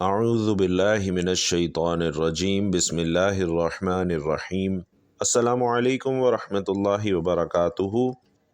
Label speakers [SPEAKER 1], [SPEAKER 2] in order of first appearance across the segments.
[SPEAKER 1] اعوذ باللہ من الشیطان الرجیم بسم اللہ الرحمن الرحیم۔ السلام علیکم ورحمۃ اللہ وبرکاتہ۔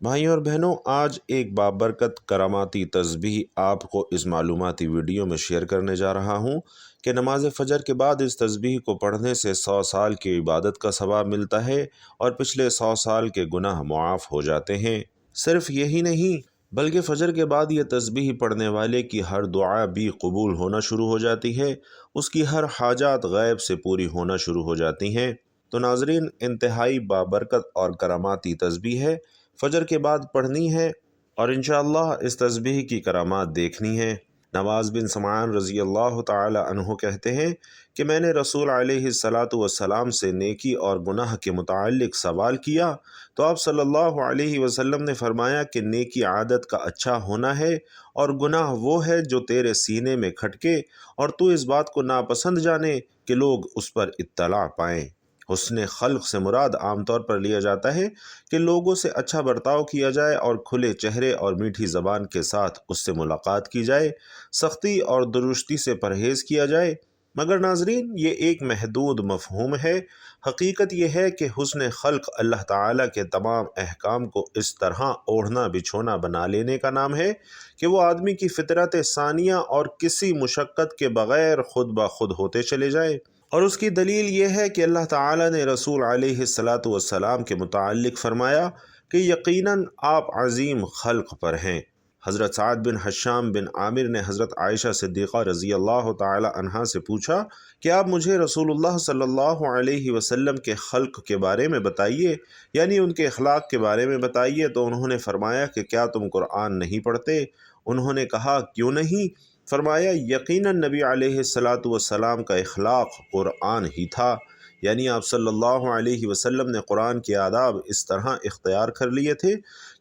[SPEAKER 1] بھائیوں اور بہنوں، آج ایک بابرکت کراماتی تسبیح آپ کو اس معلوماتی ویڈیو میں شیئر کرنے جا رہا ہوں کہ نماز فجر کے بعد اس تسبیح کو پڑھنے سے 100 سال کی عبادت کا ثواب ملتا ہے اور پچھلے 100 سال کے گناہ معاف ہو جاتے ہیں۔ صرف یہی نہیں بلکہ فجر کے بعد یہ تسبیح پڑھنے والے کی ہر دعا بھی قبول ہونا شروع ہو جاتی ہے، اس کی ہر حاجات غیب سے پوری ہونا شروع ہو جاتی ہیں۔ تو ناظرین، انتہائی بابرکت اور کراماتی تسبیح ہے، فجر کے بعد پڑھنی ہے اور انشاءاللہ اس تسبیح کی کرامات دیکھنی ہے۔ نواز بن سمعان رضی اللہ تعالی عنہ کہتے ہیں کہ میں نے رسول علیہ السلام سے نیکی اور گناہ کے متعلق سوال کیا تو آپ صلی اللہ علیہ وسلم نے فرمایا کہ نیکی عادت کا اچھا ہونا ہے اور گناہ وہ ہے جو تیرے سینے میں کھٹکے اور تو اس بات کو ناپسند جانے کہ لوگ اس پر اطلاع پائیں۔ حسن خلق سے مراد عام طور پر لیا جاتا ہے کہ لوگوں سے اچھا برتاؤ کیا جائے اور کھلے چہرے اور میٹھی زبان کے ساتھ اس سے ملاقات کی جائے، سختی اور درستی سے پرہیز کیا جائے۔ مگر ناظرین، یہ ایک محدود مفہوم ہے۔ حقیقت یہ ہے کہ حسن خلق اللہ تعالیٰ کے تمام احکام کو اس طرح اوڑھنا بچھونا بنا لینے کا نام ہے کہ وہ آدمی کی فطرت ثانیہ اور کسی مشقت کے بغیر خود بخود ہوتے چلے جائے۔ اور اس کی دلیل یہ ہے کہ اللہ تعالیٰ نے رسول علیہ السلام کے متعلق فرمایا کہ یقیناً آپ عظیم خلق پر ہیں۔ حضرت سعد بن حشام بن عامر نے حضرت عائشہ صدیقہ رضی اللہ تعالی عنہا سے پوچھا کہ آپ مجھے رسول اللہ صلی اللہ علیہ وسلم کے خلق کے بارے میں بتائیے، یعنی ان کے اخلاق کے بارے میں بتائیے۔ تو انہوں نے فرمایا کہ کیا تم قرآن نہیں پڑھتے؟ انہوں نے کہا کیوں نہیں؟ فرمایا یقیناً نبی علیہ السلام کا اخلاق قرآن ہی تھا، یعنی آپ صلی اللہ علیہ وسلم نے قرآن کے آداب اس طرح اختیار کر لیے تھے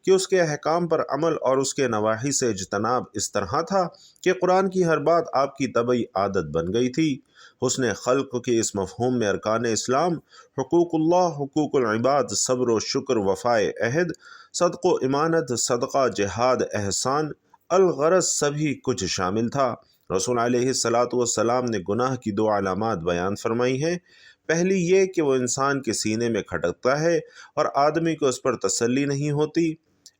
[SPEAKER 1] کہ اس کے احکام پر عمل اور اس کے نواہی سے اجتناب اس طرح تھا کہ قرآن کی ہر بات آپ کی طبعی عادت بن گئی تھی۔ حسن خلق کے اس مفہوم میں ارکان اسلام، حقوق اللہ، حقوق العباد، صبر و شکر، وفائے عہد، صدق و امانت، صدقہ، جہاد، احسان، الغرض سبھی کچھ شامل تھا۔ رسول علیہ السلام نے گناہ کی 2 علامات بیان فرمائی ہیں۔ پہلی یہ کہ وہ انسان کے سینے میں کھٹکتا ہے اور آدمی کو اس پر تسلی نہیں ہوتی۔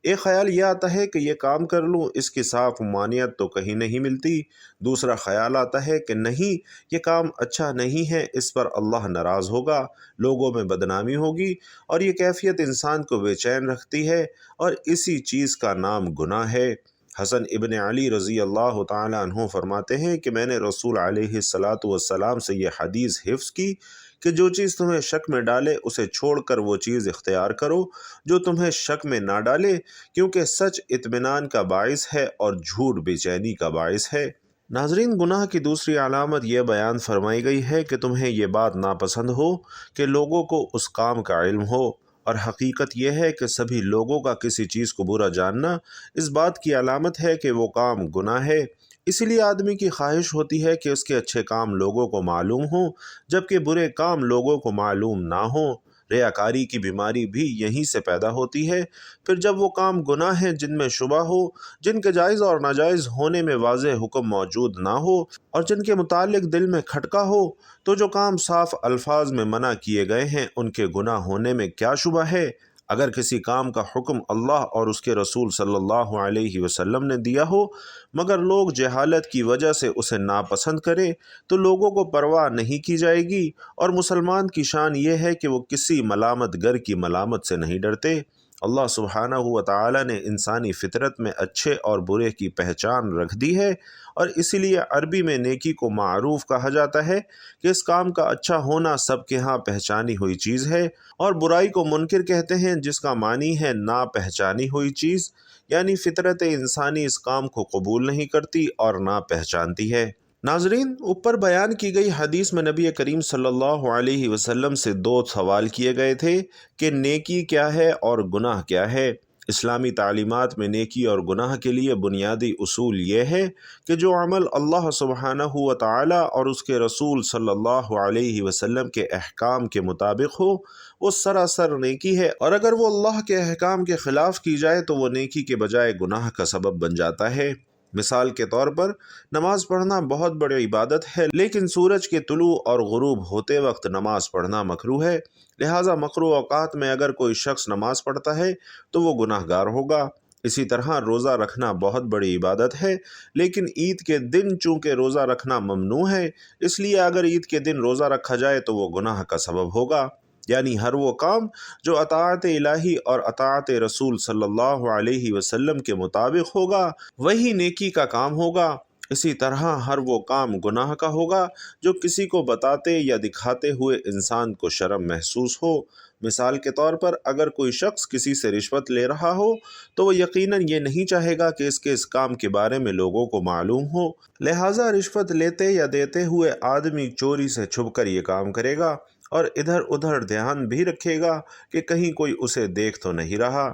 [SPEAKER 1] ایک خیال یہ آتا ہے کہ یہ کام کر لوں، اس کی صاف ممانعت تو کہیں نہیں ملتی۔ دوسرا خیال آتا ہے کہ نہیں، یہ کام اچھا نہیں ہے، اس پر اللہ ناراض ہوگا، لوگوں میں بدنامی ہوگی، اور یہ کیفیت انسان کو بے چین رکھتی ہے اور اسی چیز کا نام گناہ ہے۔ حسن ابن علی رضی اللہ تعالی عنہ فرماتے ہیں کہ میں نے رسول علیہ السلام سے یہ حدیث حفظ کی کہ جو چیز تمہیں شک میں ڈالے اسے چھوڑ کر وہ چیز اختیار کرو جو تمہیں شک میں نہ ڈالے، کیونکہ سچ اطمینان کا باعث ہے اور جھوٹ بے چینی کا باعث ہے۔ ناظرین، گناہ کی دوسری علامت یہ بیان فرمائی گئی ہے کہ تمہیں یہ بات ناپسند ہو کہ لوگوں کو اس کام کا علم ہو، اور حقیقت یہ ہے کہ سبھی لوگوں کا کسی چیز کو برا جاننا اس بات کی علامت ہے کہ وہ کام گناہ ہے۔ اسی لیے آدمی کی خواہش ہوتی ہے کہ اس کے اچھے کام لوگوں کو معلوم ہوں، جبکہ برے کام لوگوں کو معلوم نہ ہوں۔ ریاکاری کی بیماری بھی یہیں سے پیدا ہوتی ہے۔ پھر جب وہ کام گناہ ہیں جن میں شبہ ہو، جن کے جائز اور ناجائز ہونے میں واضح حکم موجود نہ ہو اور جن کے متعلق دل میں کھٹکا ہو، تو جو کام صاف الفاظ میں منع کیے گئے ہیں ان کے گناہ ہونے میں کیا شبہ ہے؟ اگر کسی کام کا حکم اللہ اور اس کے رسول صلی اللہ علیہ وسلم نے دیا ہو مگر لوگ جہالت کی وجہ سے اسے ناپسند کریں تو لوگوں کو پرواہ نہیں کی جائے گی، اور مسلمان کی شان یہ ہے کہ وہ کسی ملامت گر کی ملامت سے نہیں ڈرتے۔ اللہ سبحانہ و تعالی نے انسانی فطرت میں اچھے اور برے کی پہچان رکھ دی ہے، اور اسی لیے عربی میں نیکی کو معروف کہا جاتا ہے کہ اس کام کا اچھا ہونا سب کے ہاں پہچانی ہوئی چیز ہے، اور برائی کو منکر کہتے ہیں جس کا معنی ہے نا پہچانی ہوئی چیز، یعنی فطرت انسانی اس کام کو قبول نہیں کرتی اور نہ پہچانتی ہے۔ ناظرین، اوپر بیان کی گئی حدیث میں نبی کریم صلی اللہ علیہ وسلم سے 2 سوال کیے گئے تھے کہ نیکی کیا ہے اور گناہ کیا ہے۔ اسلامی تعلیمات میں نیکی اور گناہ کے لیے بنیادی اصول یہ ہے کہ جو عمل اللہ سبحانہ و تعالی اور اس کے رسول صلی اللہ علیہ وسلم کے احکام کے مطابق ہو وہ سراسر نیکی ہے، اور اگر وہ اللہ کے احکام کے خلاف کی جائے تو وہ نیکی کے بجائے گناہ کا سبب بن جاتا ہے۔ مثال کے طور پر نماز پڑھنا بہت بڑی عبادت ہے، لیکن سورج کے طلوع اور غروب ہوتے وقت نماز پڑھنا مکروہ ہے، لہٰذا مکروہ اوقات میں اگر کوئی شخص نماز پڑھتا ہے تو وہ گناہ گار ہوگا۔ اسی طرح روزہ رکھنا بہت بڑی عبادت ہے، لیکن عید کے دن چونکہ روزہ رکھنا ممنوع ہے، اس لیے اگر عید کے دن روزہ رکھا جائے تو وہ گناہ کا سبب ہوگا۔ یعنی ہر وہ کام جو اطاعت الہی اور اطاعت رسول صلی اللہ علیہ وسلم کے مطابق ہوگا وہی نیکی کا کام ہوگا۔ اسی طرح ہر وہ کام گناہ کا ہوگا جو کسی کو بتاتے یا دکھاتے ہوئے انسان کو شرم محسوس ہو۔ مثال کے طور پر اگر کوئی شخص کسی سے رشوت لے رہا ہو تو وہ یقیناً یہ نہیں چاہے گا کہ اس کام کے بارے میں لوگوں کو معلوم ہو، لہٰذا رشوت لیتے یا دیتے ہوئے آدمی چوری سے چھپ کر یہ کام کرے گا اور ادھر ادھر دھیان بھی رکھے گا کہ کہیں کوئی اسے دیکھ تو نہیں رہا۔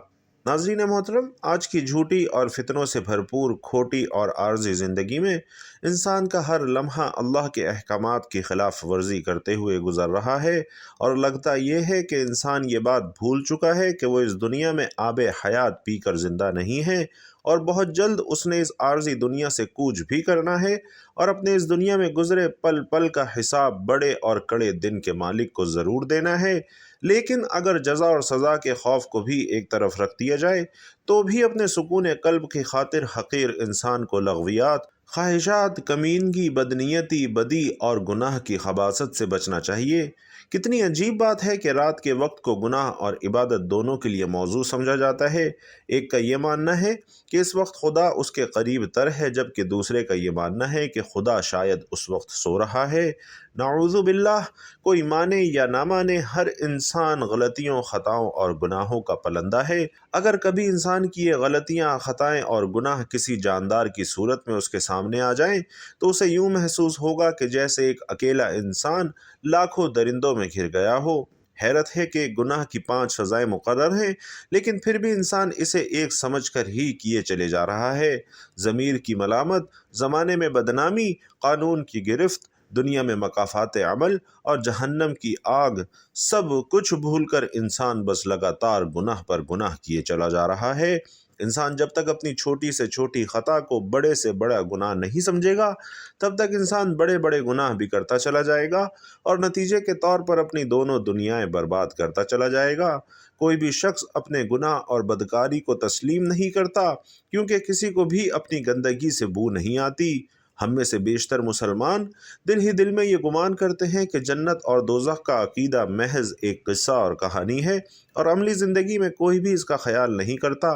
[SPEAKER 1] ناظرین محترم، آج کی جھوٹی اور فتنوں سے بھرپور کھوٹی اور عارضی زندگی میں انسان کا ہر لمحہ اللہ کے احکامات کی خلاف ورزی کرتے ہوئے گزر رہا ہے، اور لگتا یہ ہے کہ انسان یہ بات بھول چکا ہے کہ وہ اس دنیا میں آب حیات پی کر زندہ نہیں ہے، اور بہت جلد اس نے اس عارضی دنیا سے کوچ بھی کرنا ہے اور اپنے اس دنیا میں گزرے پل پل کا حساب بڑے اور کڑے دن کے مالک کو ضرور دینا ہے۔ لیکن اگر جزا اور سزا کے خوف کو بھی ایک طرف رکھ دیا جائے تو بھی اپنے سکون قلب کی خاطر حقیر انسان کو لغویات، خواہشات، کمینگی، بدنیتی، بدی اور گناہ کی خباثت سے بچنا چاہیے۔ کتنی عجیب بات ہے کہ رات کے وقت کو گناہ اور عبادت دونوں کے لیے موضوع سمجھا جاتا ہے۔ ایک کا یہ ماننا ہے کہ اس وقت خدا اس کے قریب تر ہے، جبکہ دوسرے کا یہ ماننا ہے کہ خدا شاید اس وقت سو رہا ہے۔ نعوذ باللہ، کوئی مانے یا نہ مانے، ہر انسان غلطیوں، خطاؤں اور گناہوں کا پلندہ ہے۔ اگر کبھی انسان کی یہ غلطیاں، خطائیں اور گناہ کسی جاندار کی صورت میں اس کے سامنے آ جائیں تو اسے یوں محسوس ہوگا کہ جیسے ایک اکیلا انسان لاکھوں درندوں میں گھر گیا ہو۔ حیرت ہے کہ گناہ کی 5 سزائیں مقرر ہیں، لیکن پھر بھی انسان اسے ایک سمجھ کر ہی کیے چلے جا رہا ہے۔ ضمیر کی ملامت، زمانے میں بدنامی، قانون کی گرفت، دنیا میں مکافات عمل اور جہنم کی آگ، سب کچھ بھول کر انسان بس لگاتار گناہ پر گناہ کیے چلا جا رہا ہے۔ انسان جب تک اپنی چھوٹی سے چھوٹی خطا کو بڑے سے بڑا گناہ نہیں سمجھے گا تب تک انسان بڑے بڑے گناہ بھی کرتا چلا جائے گا اور نتیجے کے طور پر اپنی دونوں دنیایں برباد کرتا چلا جائے گا۔ کوئی بھی شخص اپنے گناہ اور بدکاری کو تسلیم نہیں کرتا، کیونکہ کسی کو بھی اپنی گندگی سے بو نہیں آتی۔ ہم میں سے بیشتر مسلمان دل ہی دل میں یہ گمان کرتے ہیں کہ جنت اور دوزخ کا عقیدہ محض ایک قصہ اور کہانی ہے، اور عملی زندگی میں کوئی بھی اس کا خیال نہیں کرتا۔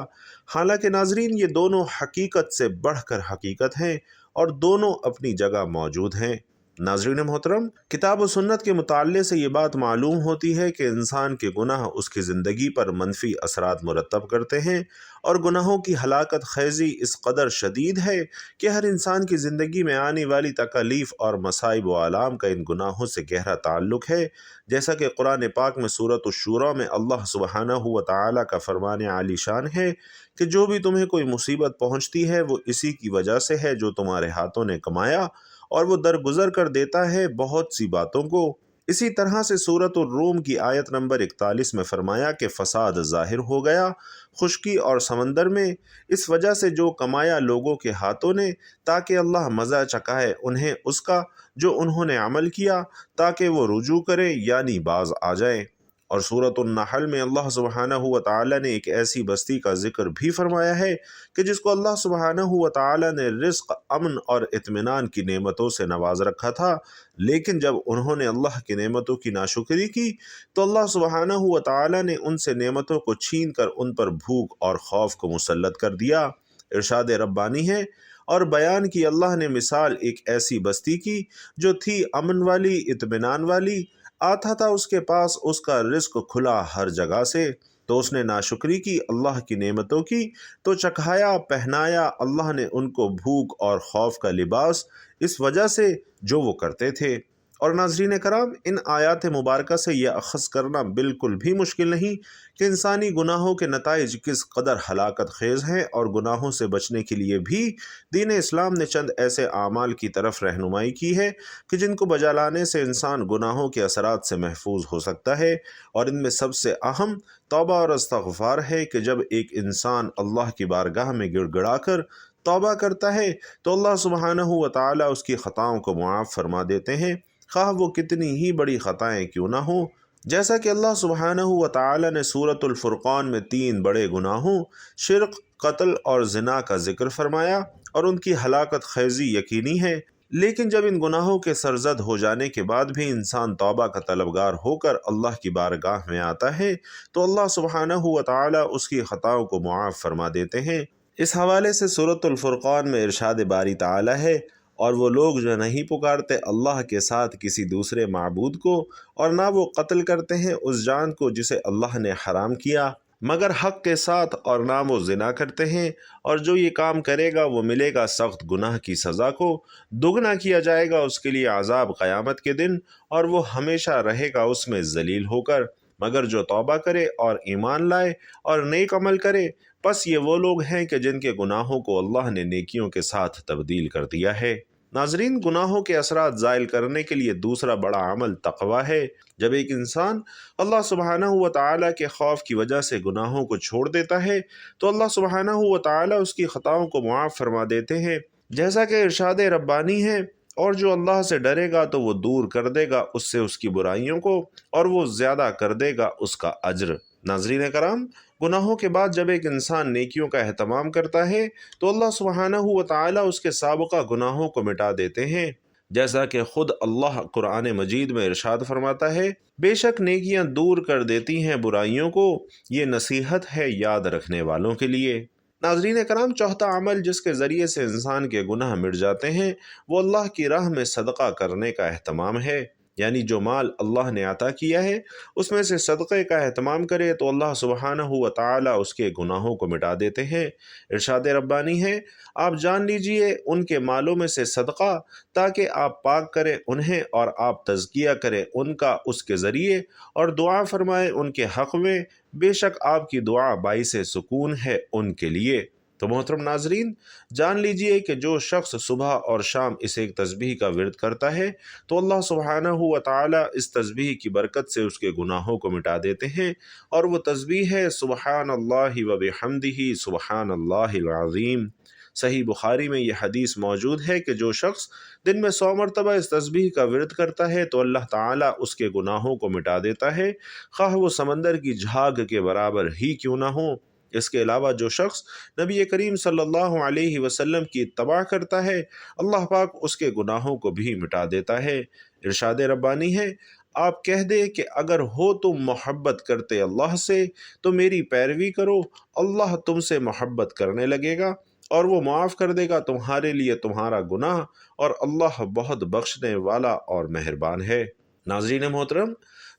[SPEAKER 1] حالانکہ ناظرین، یہ دونوں حقیقت سے بڑھ کر حقیقت ہیں اور دونوں اپنی جگہ موجود ہیں۔ ناظرین محترم، کتاب و سنت کے مطالعے سے یہ بات معلوم ہوتی ہے کہ انسان کے گناہ اس کی زندگی پر منفی اثرات مرتب کرتے ہیں، اور گناہوں کی ہلاکت خیزی اس قدر شدید ہے کہ ہر انسان کی زندگی میں آنے والی تکالیف اور مصائب و آلام کا ان گناہوں سے گہرا تعلق ہے، جیسا کہ قرآن پاک میں سورۃ الشورى میں اللہ سبحانہ و تعالیٰ کا فرمان عالی شان ہے کہ جو بھی تمہیں کوئی مصیبت پہنچتی ہے وہ اسی کی وجہ سے ہے جو تمہارے ہاتھوں نے کمایا، اور وہ درگزر کر دیتا ہے بہت سی باتوں کو۔ اسی طرح سے سورۃ الروم کی آیت نمبر 41 میں فرمایا کہ فساد ظاہر ہو گیا خشکی اور سمندر میں، اس وجہ سے جو کمایا لوگوں کے ہاتھوں نے، تاکہ اللہ مزہ چکھائے انہیں اس کا جو انہوں نے عمل کیا، تاکہ وہ رجوع کریں یعنی باز آ جائیں۔ اور سورۃ النحل میں اللہ سبحانہ و تعالیٰ نے ایک ایسی بستی کا ذکر بھی فرمایا ہے کہ جس کو اللہ سبحانہ و تعالیٰ نے رزق، امن اور اطمینان کی نعمتوں سے نواز رکھا تھا، لیکن جب انہوں نے اللہ کی نعمتوں کی ناشکری کی تو اللہ سبحانہ و تعالیٰ نے ان سے نعمتوں کو چھین کر ان پر بھوک اور خوف کو مسلط کر دیا۔ ارشاد ربانی ہے، اور بیان کی اللہ نے مثال ایک ایسی بستی کی جو تھی امن والی، اطمینان والی، آتا تھا اس کے پاس اس کا رزق کھلا ہر جگہ سے، تو اس نے ناشکری کی اللہ کی نعمتوں کی تو چکھایا، پہنایا اللہ نے ان کو بھوک اور خوف کا لباس اس وجہ سے جو وہ کرتے تھے۔ اور ناظرین کرام، ان آیات مبارکہ سے یہ اخذ کرنا بالکل بھی مشکل نہیں کہ انسانی گناہوں کے نتائج کس قدر ہلاکت خیز ہیں، اور گناہوں سے بچنے کے لیے بھی دین اسلام نے چند ایسے اعمال کی طرف رہنمائی کی ہے کہ جن کو بجا لانے سے انسان گناہوں کے اثرات سے محفوظ ہو سکتا ہے، اور ان میں سب سے اہم توبہ اور استغفار ہے کہ جب ایک انسان اللہ کی بارگاہ میں گڑ گڑا کر توبہ کرتا ہے تو اللہ سبحانہ و تعالی اس کی خطاؤں کو معاف فرما دیتے ہیں، خواہ وہ کتنی ہی بڑی خطائیں کیوں نہ ہوں۔ جیسا کہ اللہ سبحانہ و تعالی نے سورۃ الفرقان میں 3 بڑے گناہوں شرک، قتل اور زنا کا ذکر فرمایا اور ان کی ہلاکت خیزی یقینی ہے، لیکن جب ان گناہوں کے سرزد ہو جانے کے بعد بھی انسان توبہ کا طلبگار ہو کر اللہ کی بارگاہ میں آتا ہے تو اللہ سبحانہ و تعالی اس کی خطاؤں کو معاف فرما دیتے ہیں۔ اس حوالے سے سورۃ الفرقان میں ارشاد باری تعالی ہے، اور وہ لوگ جو نہیں پکارتے اللہ کے ساتھ کسی دوسرے معبود کو، اور نہ وہ قتل کرتے ہیں اس جان کو جسے اللہ نے حرام کیا مگر حق کے ساتھ، اور نہ وہ زنا کرتے ہیں، اور جو یہ کام کرے گا وہ ملے گا سخت گناہ کی سزا کو، دگنا کیا جائے گا اس کے لیے عذاب قیامت کے دن، اور وہ ہمیشہ رہے گا اس میں ذلیل ہو کر۔ مگر جو توبہ کرے اور ایمان لائے اور نیک عمل کرے، پس یہ وہ لوگ ہیں کہ جن کے گناہوں کو اللہ نے نیکیوں کے ساتھ تبدیل کر دیا ہے۔ ناظرین، گناہوں کے اثرات زائل کرنے کے لیے دوسرا بڑا عمل تقوی ہے۔ جب ایک انسان اللہ سبحانہ و تعالیٰ کے خوف کی وجہ سے گناہوں کو چھوڑ دیتا ہے تو اللہ سبحانہ و تعالیٰ اس کی خطاؤں کو معاف فرما دیتے ہیں، جیسا کہ ارشاد ربانی ہے، اور جو اللہ سے ڈرے گا تو وہ دور کر دے گا اس سے اس کی برائیوں کو، اور وہ زیادہ کر دے گا اس کا اجر۔ ناظرین کرام، گناہوں کے بعد جب ایک انسان نیکیوں کا اہتمام کرتا ہے تو اللہ سبحانہ و تعالیٰ اس کے سابقہ گناہوں کو مٹا دیتے ہیں، جیسا کہ خود اللہ قرآن مجید میں ارشاد فرماتا ہے، بے شک نیکیاں دور کر دیتی ہیں برائیوں کو، یہ نصیحت ہے یاد رکھنے والوں کے لیے۔ ناظرین کرام، چوتھا عمل جس کے ذریعے سے انسان کے گناہ مٹ جاتے ہیں وہ اللہ کی راہ میں صدقہ کرنے کا اہتمام ہے، یعنی جو مال اللہ نے عطا کیا ہے اس میں سے صدقے کا اہتمام کرے تو اللہ سبحانہ و تعالیٰ اس کے گناہوں کو مٹا دیتے ہیں۔ ارشاد ربانی ہے، آپ جان لیجئے ان کے مالوں میں سے صدقہ، تاکہ آپ پاک کریں انہیں اور آپ تزکیہ کریں ان کا اس کے ذریعے، اور دعا فرمائیں ان کے حق میں، بے شک آپ کی دعا باعث سکون ہے ان کے لیے۔ تو محترم ناظرین، جان لیجئے کہ جو شخص صبح اور شام اس ایک تسبیح کا ورد کرتا ہے تو اللہ سبحانہ و تعالی اس تسبیح کی برکت سے اس کے گناہوں کو مٹا دیتے ہیں، اور وہ تسبیح ہے سبحان اللہ و بحمدہ سبحان اللہ العظیم۔ صحیح بخاری میں یہ حدیث موجود ہے کہ جو شخص دن میں 100 مرتبہ اس تسبیح کا ورد کرتا ہے تو اللہ تعالیٰ اس کے گناہوں کو مٹا دیتا ہے، خواہ وہ سمندر کی جھاگ کے برابر ہی کیوں نہ ہوں۔ اس کے علاوہ جو شخص نبی کریم صلی اللہ علیہ وسلم کی اتباع کرتا ہے، اللہ پاک اس کے گناہوں کو بھی مٹا دیتا ہے۔ ارشاد ربانی ہے، آپ کہہ دے کہ اگر ہو تم محبت کرتے اللہ سے تو میری پیروی کرو، اللہ تم سے محبت کرنے لگے گا اور وہ معاف کر دے گا تمہارے لیے تمہارا گناہ، اور اللہ بہت بخشنے والا اور مہربان ہے۔ ناظرین محترم،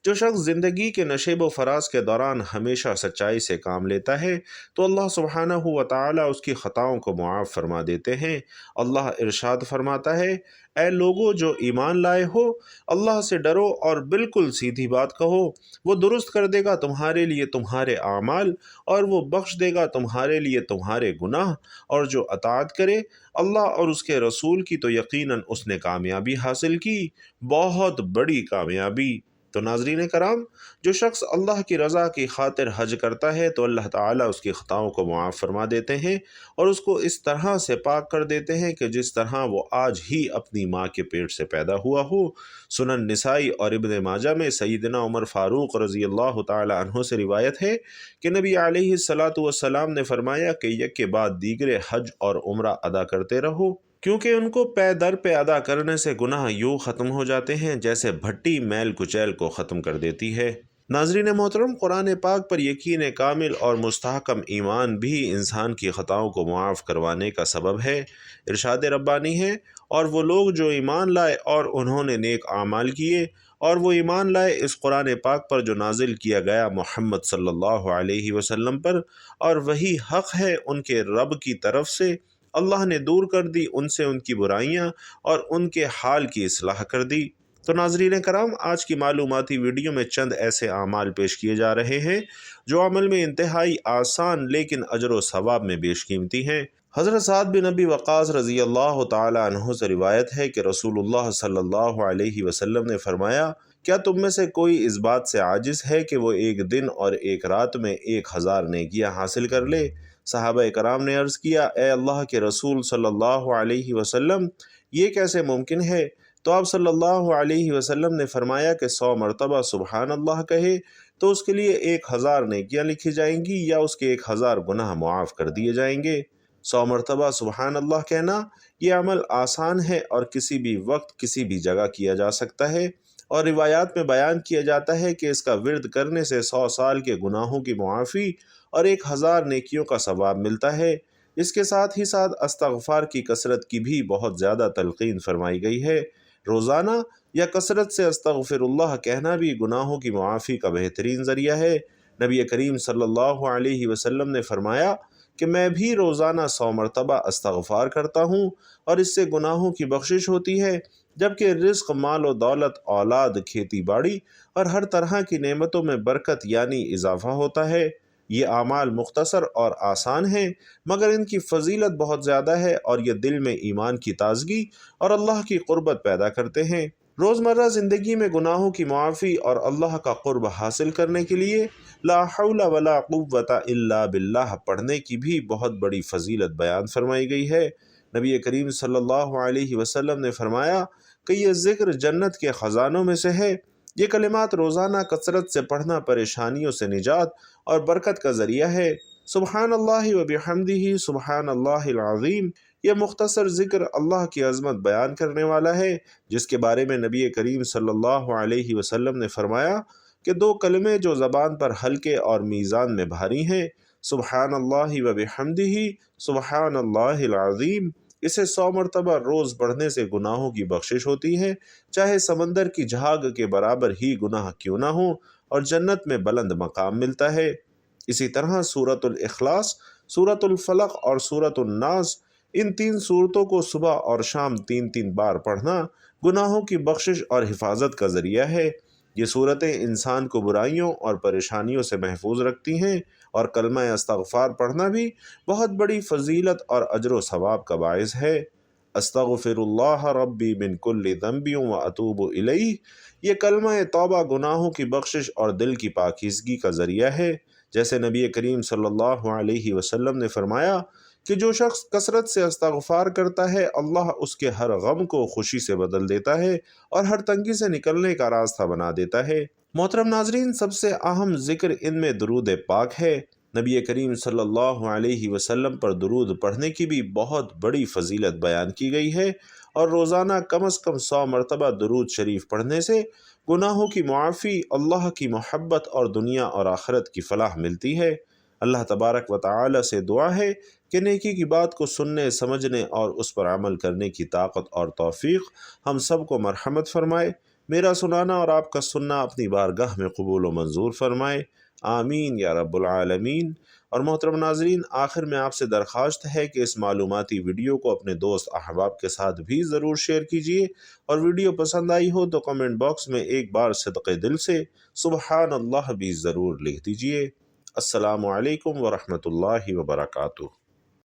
[SPEAKER 1] جو شخص زندگی کے نشیب و فراز کے دوران ہمیشہ سچائی سے کام لیتا ہے تو اللہ سبحانہ و تعالیٰ اس کی خطاؤں کو معاف فرما دیتے ہیں۔ اللہ ارشاد فرماتا ہے، اے لوگو جو ایمان لائے ہو، اللہ سے ڈرو اور بالکل سیدھی بات کہو، وہ درست کر دے گا تمہارے لیے تمہارے اعمال، اور وہ بخش دے گا تمہارے لیے تمہارے گناہ، اور جو اطاعت کرے اللہ اور اس کے رسول کی تو یقیناً اس نے کامیابی حاصل کی، بہت بڑی کامیابی۔ تو ناظرین کرام، جو شخص اللہ کی رضا کی خاطر حج کرتا ہے تو اللہ تعالیٰ اس کی خطاؤں کو معاف فرما دیتے ہیں اور اس کو اس طرح سے پاک کر دیتے ہیں کہ جس طرح وہ آج ہی اپنی ماں کے پیٹ سے پیدا ہوا ہو۔ سنن نسائی اور ابن ماجہ میں سیدنا عمر فاروق رضی اللہ تعالی عنہ سے روایت ہے کہ نبی علیہ الصلاۃ والسلام نے فرمایا کہ یک کے بعد دیگرے حج اور عمرہ ادا کرتے رہو، کیونکہ ان کو پے در پہ ادا کرنے سے گناہ یوں ختم ہو جاتے ہیں جیسے بھٹی میل کچیل کو ختم کر دیتی ہے۔ ناظرین محترم، قرآن پاک پر یقین کامل اور مستحکم ایمان بھی انسان کی خطاؤں کو معاف کروانے کا سبب ہے۔ ارشاد ربانی ہے، اور وہ لوگ جو ایمان لائے اور انہوں نے نیک اعمال کیے، اور وہ ایمان لائے اس قرآن پاک پر جو نازل کیا گیا محمد صلی اللہ علیہ وسلم پر، اور وہی حق ہے ان کے رب کی طرف سے، اللہ نے دور کر دی ان سے ان کی برائیاں اور ان کے حال کی اصلاح کر دی۔ تو ناظرین کرام، آج کی معلوماتی ویڈیو میں چند ایسے اعمال پیش کیے جا رہے ہیں جو عمل میں انتہائی آسان لیکن اجر و ثواب میں بیش قیمتی ہیں۔ حضرت سعد بن ابی وقاص رضی اللہ تعالی عنہ سے روایت ہے کہ رسول اللہ صلی اللہ علیہ وسلم نے فرمایا، کیا تم میں سے کوئی اس بات سے عاجز ہے کہ وہ ایک دن اور ایک رات میں 1000 نیکیاں حاصل کر لے؟ صحابہ کرام نے عرض کیا، اے اللہ کے رسول صلی اللہ علیہ وسلم، یہ کیسے ممکن ہے؟ تو آپ صلی اللہ علیہ وسلم نے فرمایا کہ 100 مرتبہ سبحان اللہ کہے تو اس کے لیے 1000 نیکیاں لکھی جائیں گی یا اس کے 1000 گناہ معاف کر دیے جائیں گے۔ 100 مرتبہ سبحان اللہ کہنا یہ عمل آسان ہے اور کسی بھی وقت کسی بھی جگہ کیا جا سکتا ہے، اور روایات میں بیان کیا جاتا ہے کہ اس کا ورد کرنے سے 100 سال کے گناہوں کی معافی اور 1000 نیکیوں کا ثواب ملتا ہے۔ اس کے ساتھ ہی ساتھ استغفار کی کثرت کی بھی بہت زیادہ تلقین فرمائی گئی ہے۔ روزانہ یا کثرت سے استغفر اللہ کہنا بھی گناہوں کی معافی کا بہترین ذریعہ ہے۔ نبی کریم صلی اللہ علیہ وسلم نے فرمایا کہ میں بھی روزانہ 100 مرتبہ استغفار کرتا ہوں اور اس سے گناہوں کی بخشش ہوتی ہے، جبکہ رزق، مال و دولت، اولاد، کھیتی باڑی اور ہر طرح کی نعمتوں میں برکت یعنی اضافہ ہوتا ہے۔ یہ اعمال مختصر اور آسان ہیں، مگر ان کی فضیلت بہت زیادہ ہے اور یہ دل میں ایمان کی تازگی اور اللہ کی قربت پیدا کرتے ہیں۔ روزمرہ زندگی میں گناہوں کی معافی اور اللہ کا قرب حاصل کرنے کے لیے لا حول ولا قوت الا باللہ پڑھنے کی بھی بہت بڑی فضیلت بیان فرمائی گئی ہے۔ نبی کریم صلی اللہ علیہ وسلم نے فرمایا کہ یہ ذکر جنت کے خزانوں میں سے ہے۔ یہ کلمات روزانہ کثرت سے پڑھنا پریشانیوں سے نجات اور برکت کا ذریعہ ہے۔ سبحان اللہ و بحمدہ سبحان اللہ العظیم، یہ مختصر ذکر اللہ کی عظمت بیان کرنے والا ہے، جس کے بارے میں نبی کریم صلی اللہ علیہ وسلم نے فرمایا کہ 2 کلمے جو زبان پر ہلکے اور میزان میں بھاری ہیں، سبحان اللہ و بحمدہ سبحان اللہ العظیم، اسے 100 مرتبہ روز پڑھنے سے گناہوں کی بخشش ہوتی ہے، چاہے سمندر کی جھاگ کے برابر ہی گناہ کیوں نہ ہوں، اور جنت میں بلند مقام ملتا ہے۔ اسی طرح سورۃ الاخلاص، سورۃ الفلق اور سورۃ الناس، ان 3 سورتوں کو صبح اور شام 3 بار پڑھنا گناہوں کی بخشش اور حفاظت کا ذریعہ ہے۔ یہ صورتیں انسان کو برائیوں اور پریشانیوں سے محفوظ رکھتی ہیں، اور کلمہ استغفار پڑھنا بھی بہت بڑی فضیلت اور اجر و ثواب کا باعث ہے۔ استغفر اللہ ربی من کل ذنب واتوب الیہ، یہ کلمہ توبہ گناہوں کی بخشش اور دل کی پاکیزگی کا ذریعہ ہے۔ جیسے نبی کریم صلی اللہ علیہ وسلم نے فرمایا کہ جو شخص کثرت سے استغفار کرتا ہے، اللہ اس کے ہر غم کو خوشی سے بدل دیتا ہے اور ہر تنگی سے نکلنے کا راستہ بنا دیتا ہے۔ محترم ناظرین، سب سے اہم ذکر ان میں درود پاک ہے۔ نبی کریم صلی اللہ علیہ وسلم پر درود پڑھنے کی بھی بہت بڑی فضیلت بیان کی گئی ہے، اور روزانہ کم از کم 100 مرتبہ درود شریف پڑھنے سے گناہوں کی معافی، اللہ کی محبت اور دنیا اور آخرت کی فلاح ملتی ہے۔ اللہ تبارک و تعالی سے دعا ہے کہ نیکی کی بات کو سننے، سمجھنے اور اس پر عمل کرنے کی طاقت اور توفیق ہم سب کو مرحمت فرمائے۔ میرا سنانا اور آپ کا سننا اپنی بارگاہ میں قبول و منظور فرمائے، آمین یا رب العالمین۔ اور محترم ناظرین، آخر میں آپ سے درخواست ہے کہ اس معلوماتی ویڈیو کو اپنے دوست احباب کے ساتھ بھی ضرور شیئر کیجیے، اور ویڈیو پسند آئی ہو تو کمنٹ باکس میں ایک بار صدقے دل سے سبحان اللہ بھی ضرور لکھ دیجیے۔ السلام علیکم ورحمۃ اللہ وبرکاتہ۔